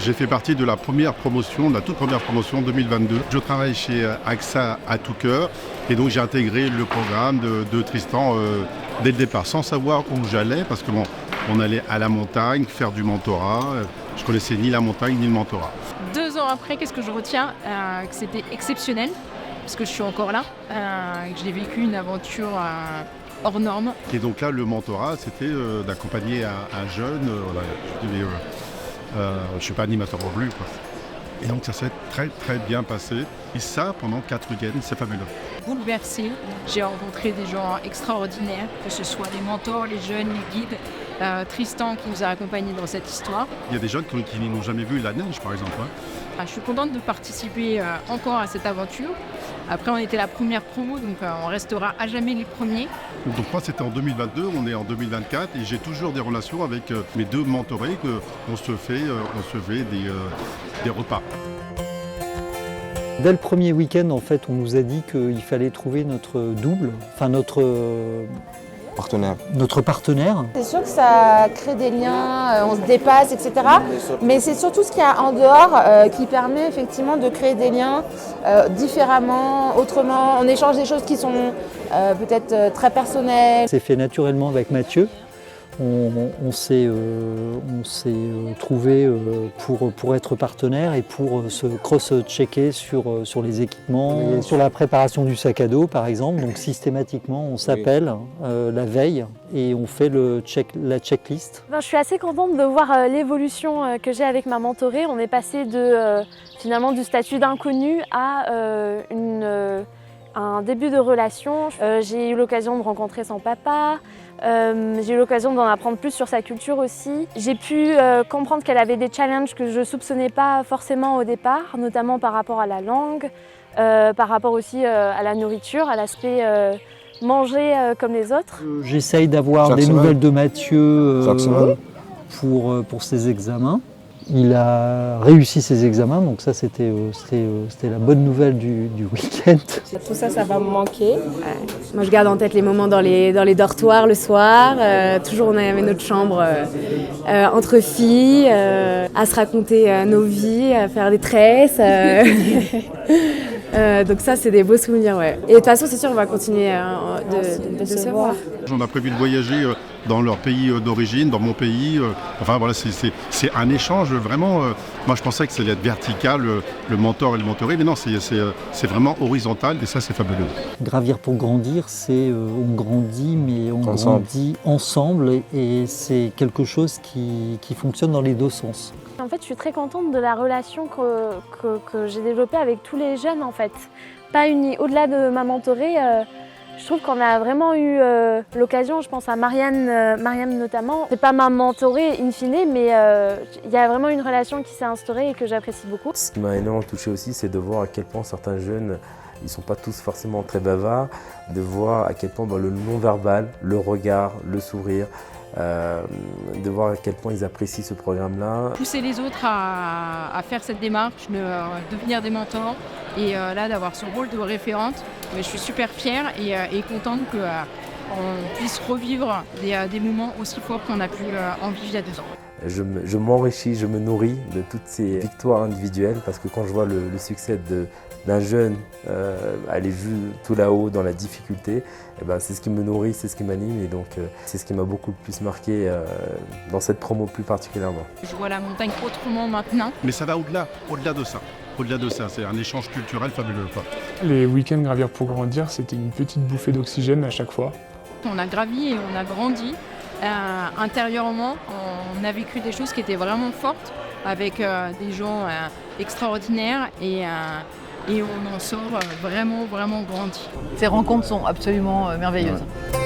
J'ai fait partie de la toute première promotion 2022. Je travaille chez AXA à tout cœur et donc j'ai intégré le programme de Tristan dès le départ, sans savoir où j'allais parce que bon, on allait à la montagne faire du mentorat. Je connaissais ni la montagne ni le mentorat. 2 ans après, qu'est-ce que je retiens que c'était exceptionnel, parce que je suis encore là, que j'ai vécu une aventure hors norme. Et donc là, le mentorat, c'était d'accompagner un jeune. Je ne suis pas animateur non plus, quoi. Et donc ça s'est très très bien passé. Et ça, pendant 4 week-ends, c'est fabuleux. Bouleversée, j'ai rencontré des gens extraordinaires, que ce soit les mentors, les jeunes, les guides. Tristan qui nous a accompagnés dans cette histoire. Il y a des jeunes qui n'ont jamais vu la neige, par exemple. Je suis contente de participer encore à cette aventure. Après, on était la première promo, donc on restera à jamais les premiers. Donc moi, c'était en 2022, on est en 2024 et j'ai toujours des relations avec mes 2 mentorés qu'on se fait des repas. Dès le premier week-end, en fait, on nous a dit qu'il fallait trouver notre double, enfin notre partenaire. C'est sûr que ça crée des liens, on se dépasse, etc. Mais c'est surtout ce qu'il y a en dehors qui permet effectivement de créer des liens différemment, autrement. On échange des choses qui sont peut-être très personnelles. C'est fait naturellement avec Mathieu. On s'est trouvé pour être partenaire et pour se cross-checker sur les équipements, et sur la préparation du sac à dos par exemple. Donc systématiquement on s'appelle la veille et on fait la checklist. Je suis assez contente de voir l'évolution que j'ai avec ma mentorée. On est passé finalement du statut d'inconnu à un début de relation. J'ai eu l'occasion de rencontrer son papa. J'ai eu l'occasion d'en apprendre plus sur sa culture aussi. J'ai pu comprendre qu'elle avait des challenges que je ne soupçonnais pas forcément au départ, notamment par rapport à la langue, par rapport aussi à la nourriture, à l'aspect manger comme les autres. J'essaye d'avoir des nouvelles de Mathieu pour ses examens. Il a réussi ses examens, donc ça c'était la bonne nouvelle du week-end. Tout ça, ça va me manquer. Moi je garde en tête les moments dans les dortoirs le soir. Toujours on avait notre chambre entre filles, à se raconter nos vies, à faire des tresses. Donc ça c'est des beaux souvenirs, ouais. Et de toute façon c'est sûr on va continuer de se voir. On a prévu de voyager dans leur pays d'origine, dans mon pays. Enfin voilà, c'est un échange vraiment. Moi je pensais que ça allait être vertical, le mentor et le mentoré, mais non, c'est vraiment horizontal et ça c'est fabuleux. Gravir pour grandir, c'est on grandit, mais on grandit ensemble et c'est quelque chose qui fonctionne dans les 2 sens. En fait, je suis très contente de la relation que j'ai développée avec tous les jeunes en fait. Pas unie. Au-delà de ma mentorée, je trouve qu'on a vraiment eu l'occasion, je pense à Marianne notamment. C'est pas ma mentorée in fine, mais il y a vraiment une relation qui s'est instaurée et que j'apprécie beaucoup. Ce qui m'a énormément touché aussi, c'est de voir à quel point certains jeunes, ils ne sont pas tous forcément très bavards, de voir à quel point le non-verbal, le regard, le sourire, de voir à quel point ils apprécient ce programme-là. Pousser les autres à faire cette démarche, de devenir des mentors et là d'avoir ce rôle de référente. Mais je suis super fière et contente qu'on puisse revivre des moments aussi forts qu'on a pu en vivre il y a 2 ans. Je m'enrichis, je me nourris de toutes ces victoires individuelles parce que quand je vois le succès d'un jeune aller tout là-haut dans la difficulté, c'est ce qui me nourrit, c'est ce qui m'anime et donc c'est ce qui m'a beaucoup plus marqué dans cette promo plus particulièrement. Je vois la montagne autrement maintenant. Mais ça va au-delà de ça. Au-delà de ça, c'est un échange culturel fabuleux, quoi. Les week-ends Gravir pour grandir, c'était une petite bouffée d'oxygène à chaque fois. On a gravi et on a grandi. Intérieurement, on a vécu des choses qui étaient vraiment fortes avec des gens extraordinaires et on en sort vraiment grandi. Ces rencontres sont absolument merveilleuses. Ouais.